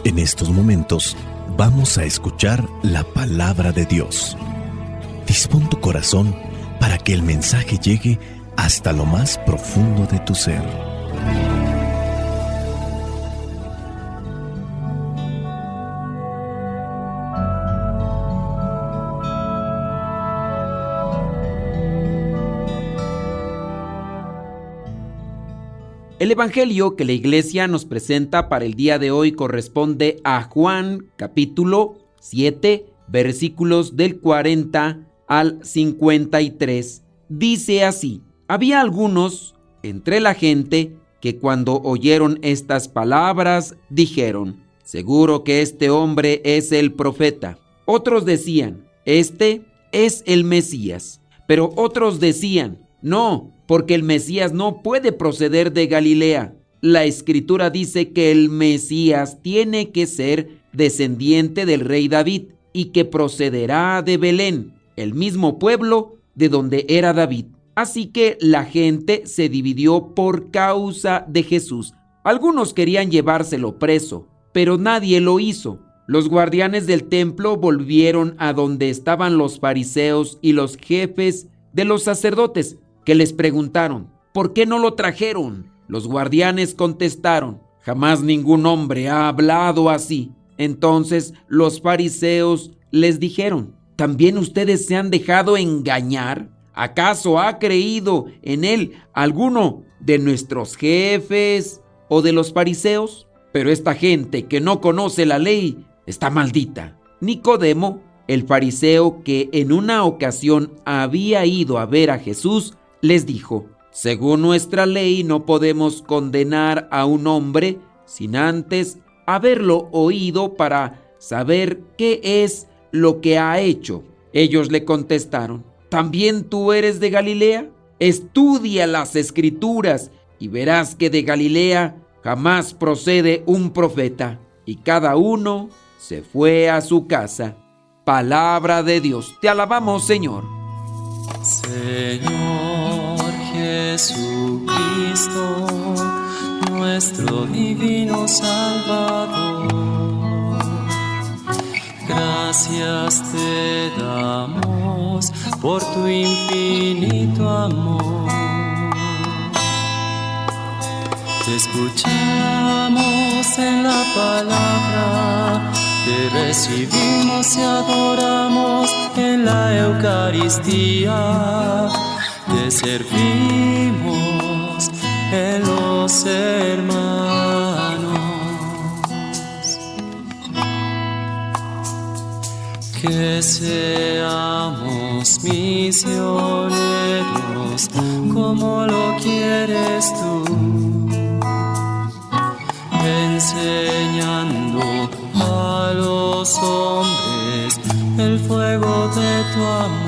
En estos momentos vamos a escuchar la palabra de Dios. Dispón tu corazón para que el mensaje llegue hasta lo más profundo de tu ser. El evangelio que la iglesia nos presenta para el día de hoy corresponde a Juan capítulo 7, versículos del 40 al 53. Dice así: había algunos entre la gente que cuando oyeron estas palabras dijeron: seguro que este hombre es el profeta. Otros decían: este es el Mesías. Pero otros decían: no, porque el Mesías no puede proceder de Galilea. La Escritura dice que el Mesías tiene que ser descendiente del rey David y que procederá de Belén, el mismo pueblo de donde era David. Así que la gente se dividió por causa de Jesús. Algunos querían llevárselo preso, pero nadie lo hizo. Los guardianes del templo volvieron a donde estaban los fariseos y los jefes de los sacerdotes, que les preguntaron: ¿por qué no lo trajeron? Los guardianes contestaron: jamás ningún hombre ha hablado así. Entonces los fariseos les dijeron: ¿también ustedes se han dejado engañar? ¿Acaso ha creído en él alguno de nuestros jefes o de los fariseos? Pero esta gente que no conoce la ley está maldita. Nicodemo, el fariseo que en una ocasión había ido a ver a Jesús, les dijo: según nuestra ley no podemos condenar a un hombre sin antes haberlo oído para saber qué es lo que ha hecho. Ellos le contestaron: ¿también tú eres de Galilea? Estudia las Escrituras y verás que de Galilea jamás procede un profeta. Y cada uno se fue a su casa. Palabra de Dios. Te alabamos, Señor. Señor Jesucristo, nuestro divino Salvador, gracias te damos por tu infinito amor. Te escuchamos en la palabra, te recibimos y adoramos en la Eucaristía, te servimos en los hermanos. Que seamos misioneros como lo quieres tú, enseñando a los hombres el fuego de tu amor.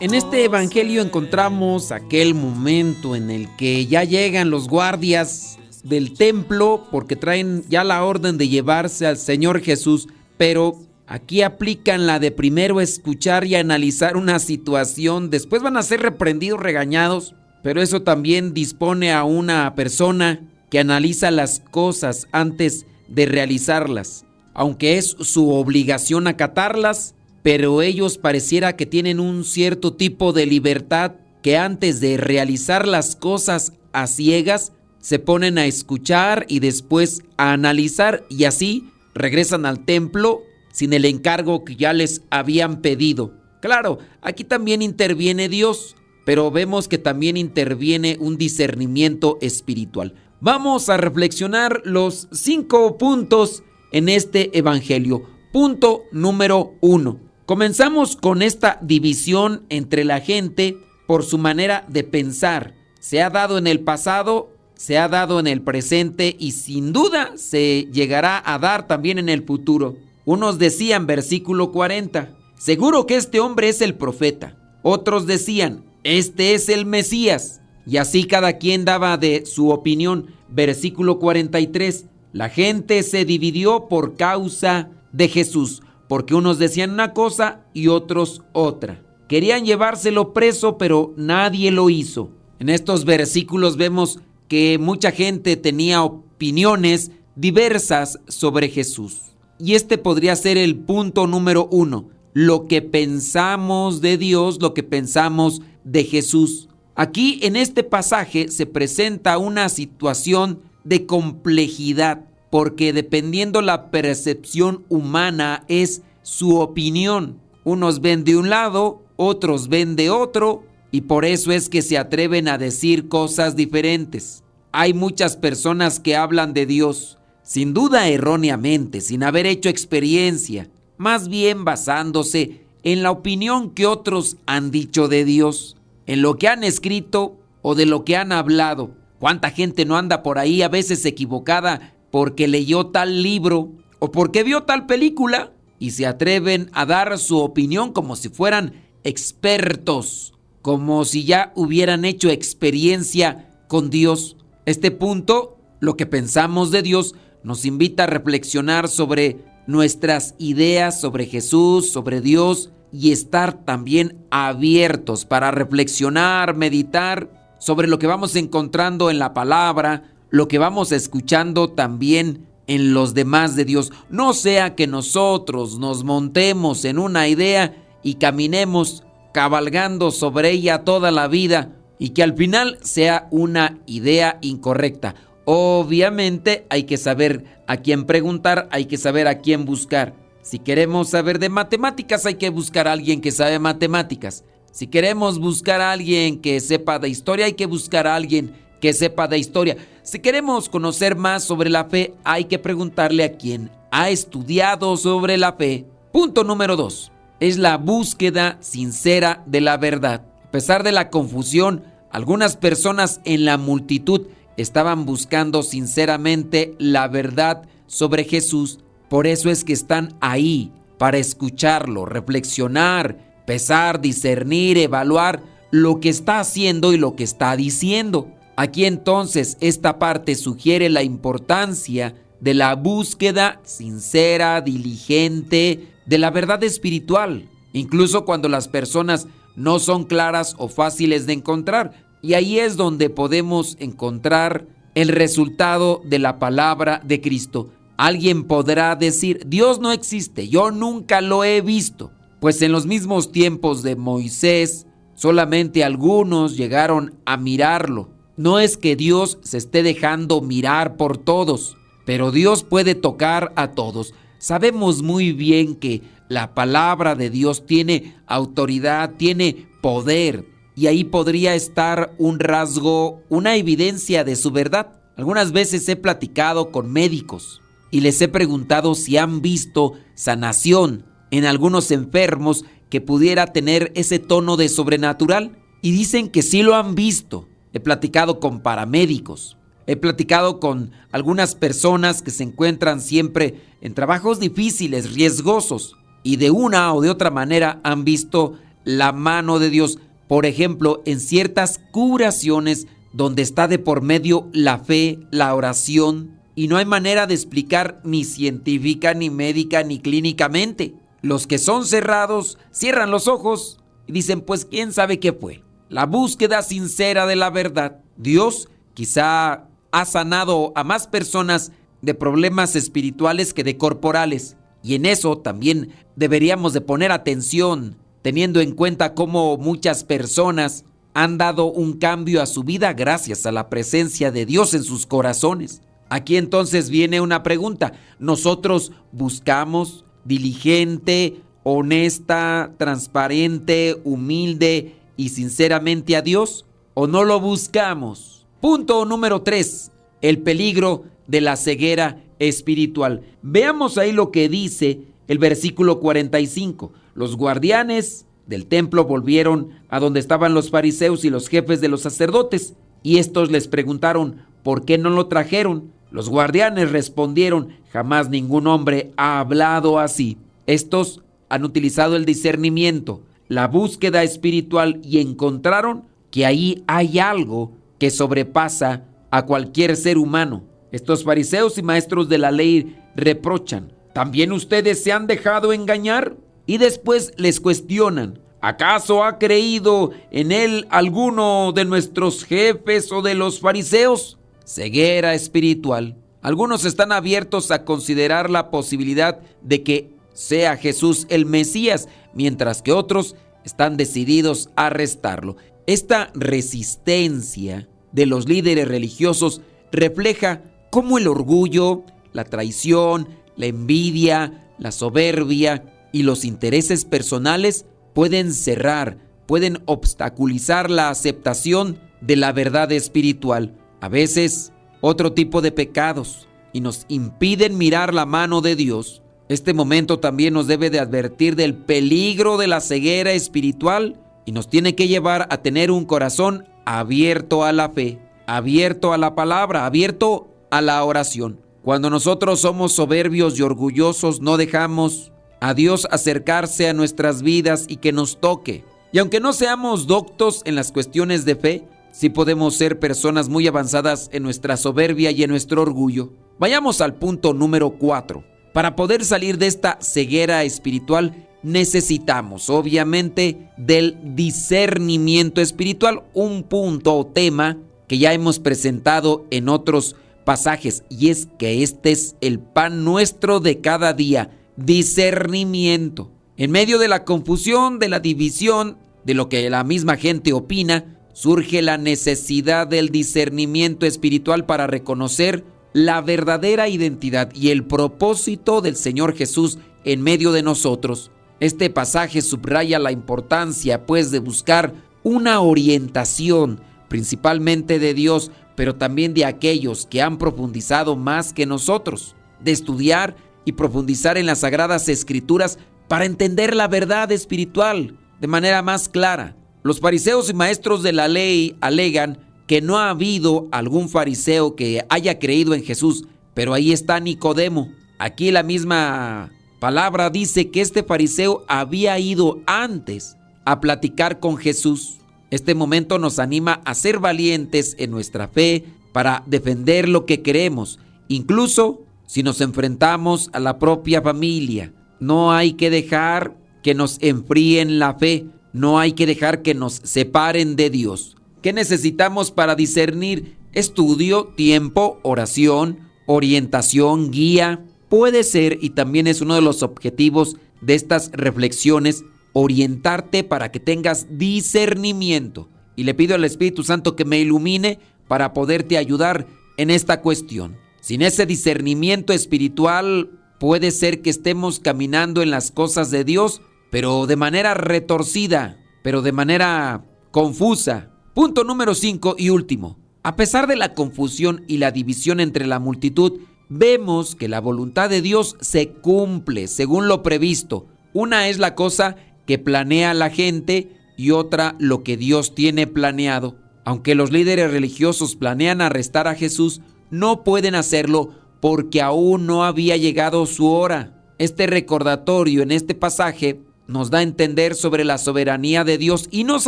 En este evangelio encontramos aquel momento en el que ya llegan los guardias del templo porque traen ya la orden de llevarse al Señor Jesús, pero aquí aplican la de primero escuchar y analizar una situación, después van a ser reprendidos, regañados, pero eso también dispone a una persona que analiza las cosas antes de realizarlas, aunque es su obligación acatarlas, pero ellos pareciera que tienen un cierto tipo de libertad que antes de realizar las cosas a ciegas se ponen a escuchar y después a analizar, y así regresan al templo sin el encargo que ya les habían pedido. Claro, aquí también interviene Dios, pero vemos que también interviene un discernimiento espiritual. Vamos a reflexionar los 5 puntos en este evangelio. Punto número 1. Comenzamos con esta división entre la gente por su manera de pensar. Se ha dado en el pasado, se ha dado en el presente y sin duda se llegará a dar también en el futuro. Unos decían, versículo 40, seguro que este hombre es el profeta. Otros decían, este es el Mesías. Y así cada quien daba de su opinión. Versículo 43, la gente se dividió por causa de Jesús, porque unos decían una cosa y otros otra. Querían llevárselo preso, pero nadie lo hizo. En estos versículos vemos que mucha gente tenía opiniones diversas sobre Jesús. Y este podría ser el punto número 1, lo que pensamos de Dios, lo que pensamos de Jesús. Aquí en este pasaje se presenta una situación de complejidad, porque dependiendo la percepción humana es su opinión. Unos ven de un lado, otros ven de otro, y por eso es que se atreven a decir cosas diferentes. Hay muchas personas que hablan de Dios, sin duda erróneamente, sin haber hecho experiencia, más bien basándose en la opinión que otros han dicho de Dios, en lo que han escrito o de lo que han hablado. ¿Cuánta gente no anda por ahí a veces equivocada porque leyó tal libro o porque vio tal película y se atreven a dar su opinión como si fueran expertos, como si ya hubieran hecho experiencia con Dios? Este punto, lo que pensamos de Dios, nos invita a reflexionar sobre nuestras ideas sobre Jesús, sobre Dios, y estar también abiertos para reflexionar, meditar sobre lo que vamos encontrando en la palabra, lo que vamos escuchando también en los demás de Dios. No sea que nosotros nos montemos en una idea y caminemos cabalgando sobre ella toda la vida y que al final sea una idea incorrecta. Obviamente hay que saber a quién preguntar, hay que saber a quién buscar. Si queremos saber de matemáticas, hay que buscar a alguien que sabe matemáticas. Si queremos buscar a alguien que sepa de historia, hay que buscar a alguien que sepa de historia. Si queremos conocer más sobre la fe, hay que preguntarle a quien ha estudiado sobre la fe. Punto número 2. Es la búsqueda sincera de la verdad. A pesar de la confusión, algunas personas en la multitud estaban buscando sinceramente la verdad sobre Jesús. Por eso es que están ahí, para escucharlo, reflexionar, pesar, discernir, evaluar lo que está haciendo y lo que está diciendo. Aquí entonces esta parte sugiere la importancia de la búsqueda sincera, diligente, de la verdad espiritual, incluso cuando las personas no son claras o fáciles de encontrar. Y ahí es donde podemos encontrar el resultado de la palabra de Cristo. Alguien podrá decir, Dios no existe, yo nunca lo he visto. Pues en los mismos tiempos de Moisés, solamente algunos llegaron a mirarlo. No es que Dios se esté dejando mirar por todos, pero Dios puede tocar a todos. Sabemos muy bien que la palabra de Dios tiene autoridad, tiene poder, y ahí podría estar un rasgo, una evidencia de su verdad. Algunas veces he platicado con médicos y les he preguntado si han visto sanación en algunos enfermos que pudiera tener ese tono de sobrenatural, y dicen que sí lo han visto. He platicado con paramédicos, he platicado con algunas personas que se encuentran siempre en trabajos difíciles, riesgosos, y de una o de otra manera han visto la mano de Dios. Por ejemplo, en ciertas curaciones donde está de por medio la fe, la oración, y no hay manera de explicar ni científica, ni médica, ni clínicamente. Los que son cerrados cierran los ojos y dicen, pues quién sabe qué fue. La búsqueda sincera de la verdad. Dios quizá ha sanado a más personas de problemas espirituales que de corporales, y en eso también deberíamos de poner atención, teniendo en cuenta cómo muchas personas han dado un cambio a su vida gracias a la presencia de Dios en sus corazones. Aquí entonces viene una pregunta. ¿Nosotros buscamos diligente, honesta, transparente, humilde y sinceramente a Dios, o no lo buscamos? Punto número 3. El peligro de la ceguera espiritual. Veamos ahí lo que dice el versículo 45. Los guardianes del templo volvieron a donde estaban los fariseos y los jefes de los sacerdotes, y estos les preguntaron, ¿por qué no lo trajeron? Los guardianes respondieron, jamás ningún hombre ha hablado así. Estos han utilizado el discernimiento, la búsqueda espiritual, y encontraron que ahí hay algo que sobrepasa a cualquier ser humano. Estos fariseos y maestros de la ley reprochan, ¿también ustedes se han dejado engañar? Y después les cuestionan, ¿acaso ha creído en él alguno de nuestros jefes o de los fariseos? Ceguera espiritual. Algunos están abiertos a considerar la posibilidad de que sea Jesús el Mesías, mientras que otros están decididos a arrestarlo. Esta resistencia de los líderes religiosos refleja cómo el orgullo, la traición, la envidia, la soberbia y los intereses personales pueden cerrar, pueden obstaculizar la aceptación de la verdad espiritual. A veces, otro tipo de pecados, y nos impiden mirar la mano de Dios. Este momento también nos debe de advertir del peligro de la ceguera espiritual y nos tiene que llevar a tener un corazón abierto a la fe, abierto a la palabra, abierto a la oración. Cuando nosotros somos soberbios y orgullosos, no dejamos a Dios acercarse a nuestras vidas y que nos toque. Y aunque no seamos doctos en las cuestiones de fe, sí podemos ser personas muy avanzadas en nuestra soberbia y en nuestro orgullo. Vayamos al punto número 4. Para poder salir de esta ceguera espiritual, necesitamos, obviamente, del discernimiento espiritual, un punto o tema que ya hemos presentado en otros pasajes, y es que este es el pan nuestro de cada día, discernimiento. En medio de la confusión, de la división, de lo que la misma gente opina, surge la necesidad del discernimiento espiritual para reconocer la verdadera identidad y el propósito del Señor Jesús en medio de nosotros. Este pasaje subraya la importancia, pues, de buscar una orientación, principalmente de Dios, pero también de aquellos que han profundizado más que nosotros, de estudiar y profundizar en las Sagradas Escrituras para entender la verdad espiritual de manera más clara. Los fariseos y maestros de la ley alegan que no ha habido algún fariseo que haya creído en Jesús, pero ahí está Nicodemo. Aquí la misma palabra dice que este fariseo había ido antes a platicar con Jesús. Este momento nos anima a ser valientes en nuestra fe para defender lo que creemos, incluso si nos enfrentamos a la propia familia. No hay que dejar que nos enfríen la fe, no hay que dejar que nos separen de Dios. ¿Qué necesitamos para discernir? Estudio, tiempo, oración, orientación, guía. Puede ser, y también es uno de los objetivos de estas reflexiones, orientarte para que tengas discernimiento. Y le pido al Espíritu Santo que me ilumine para poderte ayudar en esta cuestión. Sin ese discernimiento espiritual, puede ser que estemos caminando en las cosas de Dios, pero de manera retorcida, pero de manera confusa. Punto número 5 y último. A pesar de la confusión y la división entre la multitud, vemos que la voluntad de Dios se cumple según lo previsto. Una es la cosa que planea la gente y otra lo que Dios tiene planeado. Aunque los líderes religiosos planean arrestar a Jesús, no pueden hacerlo porque aún no había llegado su hora. Este recordatorio en este pasaje nos da a entender sobre la soberanía de Dios y nos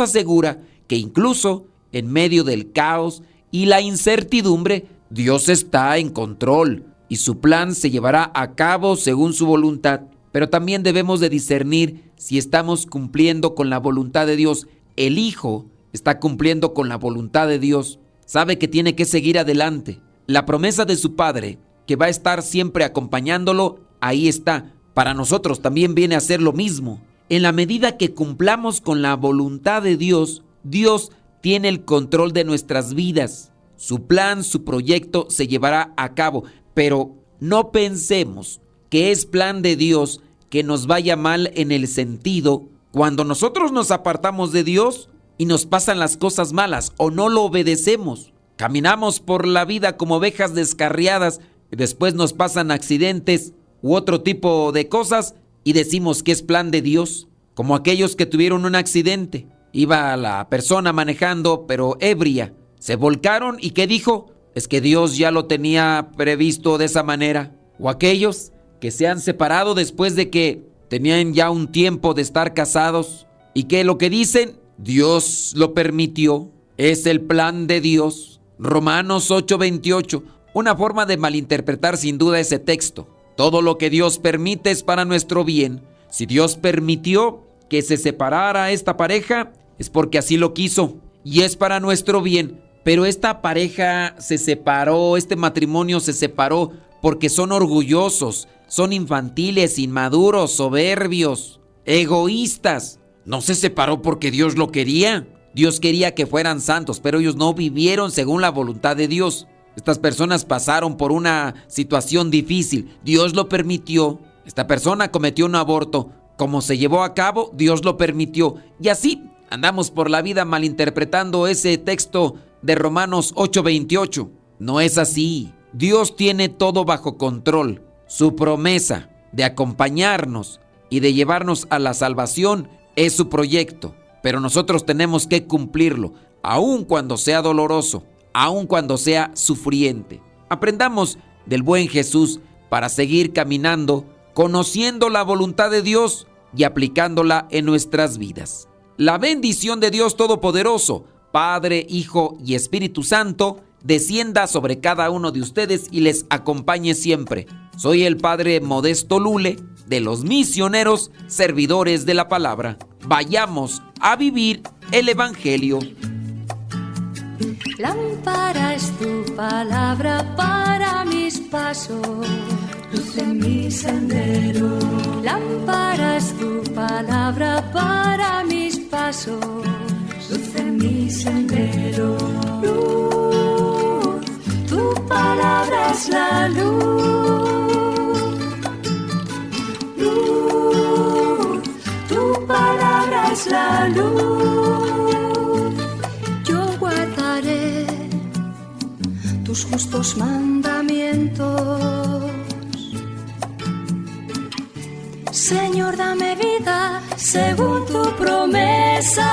asegura que incluso en medio del caos y la incertidumbre, Dios está en control y su plan se llevará a cabo según su voluntad. Pero también debemos de discernir si estamos cumpliendo con la voluntad de Dios. El Hijo está cumpliendo con la voluntad de Dios. Sabe que tiene que seguir adelante. La promesa de su Padre, que va a estar siempre acompañándolo, ahí está. Para nosotros también viene a ser lo mismo. En la medida que cumplamos con la voluntad de Dios, Dios tiene el control de nuestras vidas. Su plan, su proyecto se llevará a cabo. Pero no pensemos que es plan de Dios que nos vaya mal en el sentido cuando nosotros nos apartamos de Dios y nos pasan las cosas malas o no lo obedecemos. Caminamos por la vida como ovejas descarriadas y después nos pasan accidentes u otro tipo de cosas y decimos que es plan de Dios, como aquellos que tuvieron un accidente. Iba la persona manejando pero ebria, se volcaron y ¿qué dijo? Es que Dios ya lo tenía previsto de esa manera. O aquellos que se han separado después de que tenían ya un tiempo de estar casados y que lo que dicen, Dios lo permitió, es el plan de Dios. Romanos 8:28, una forma de malinterpretar sin duda ese texto. Todo lo que Dios permite es para nuestro bien. Si Dios permitió que se separara esta pareja, es porque así lo quiso y es para nuestro bien. Pero esta pareja se separó, este matrimonio se separó porque son orgullosos, son infantiles, inmaduros, soberbios, egoístas. No se separó porque Dios lo quería. Dios quería que fueran santos, pero ellos no vivieron según la voluntad de Dios. Estas personas pasaron por una situación difícil. Dios lo permitió. Esta persona cometió un aborto. Como se llevó a cabo, Dios lo permitió. Y así andamos por la vida malinterpretando ese texto de Romanos 8:28. No es así. Dios tiene todo bajo control. Su promesa de acompañarnos y de llevarnos a la salvación es su proyecto. Pero nosotros tenemos que cumplirlo, aun cuando sea doloroso, aun cuando sea sufriente. Aprendamos del buen Jesús para seguir caminando, conociendo la voluntad de Dios y aplicándola en nuestras vidas. La bendición de Dios Todopoderoso, Padre, Hijo y Espíritu Santo, descienda sobre cada uno de ustedes y les acompañe siempre. Soy el Padre Modesto Lule, de los misioneros servidores de la palabra. Vayamos a vivir el Evangelio. Lámpara es tu palabra para mis pasos, luz en mi sendero. Lámpara es tu palabra para mis pasos, luz en mi sendero. Luz, tu palabra es la luz. Luz, tu palabra es la luz. Yo guardaré tus justos mandamientos. Señor, dame vida según tu promesa.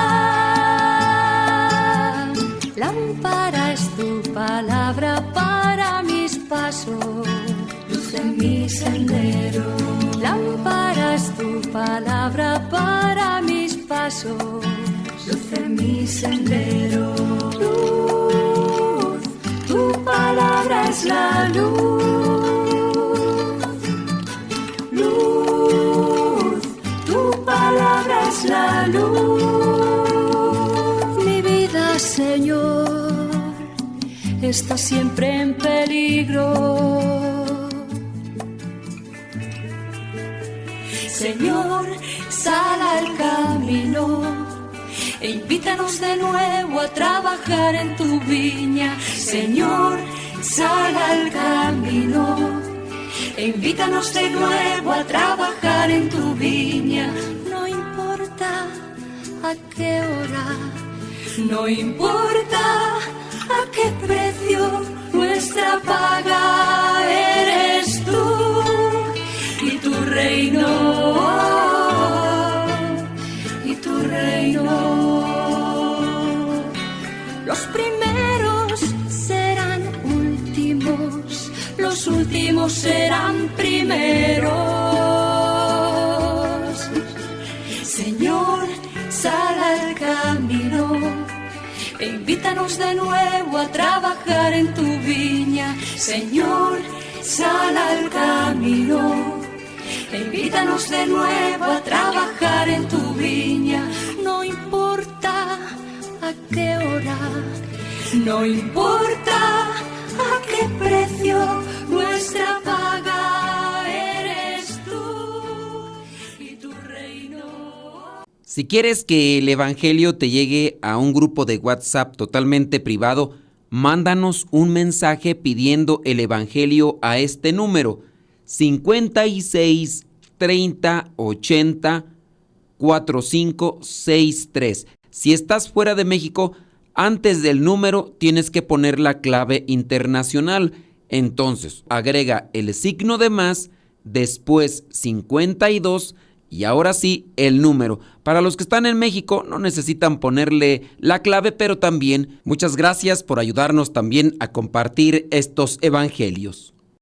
Lámpara es tu palabra para mis pasos, luz en mi sendero. Lámpara es tu palabra para mis pasos, luz en mi sendero. Luz, tu palabra es la luz. Luz, tu palabra es la luz. Mi vida, Señor, está siempre en peligro. Señor, sal al camino e invítanos de nuevo a trabajar en tu viña. Señor, sal al camino e invítanos de nuevo a trabajar en tu viña. No importa a qué hora, no importa a qué precio, nuestra paga eres tú y tu reino. Los primeros serán últimos, los últimos serán primeros. Señor, sal al camino e invítanos de nuevo a trabajar en tu viña. Señor, sal al camino e invítanos de nuevo a trabajar en tu viña. No importa a qué hora, no importa a qué precio, nuestra paga eres tú y tu reino. Si quieres que el Evangelio te llegue a un grupo de WhatsApp totalmente privado, mándanos un mensaje pidiendo el Evangelio a este número: 56 30 80 4563. Si estás fuera de México, antes del número tienes que poner la clave internacional. Entonces, agrega el signo de más, después 52 y ahora sí el número. Para los que están en México no necesitan ponerle la clave, pero también muchas gracias por ayudarnos también a compartir estos evangelios.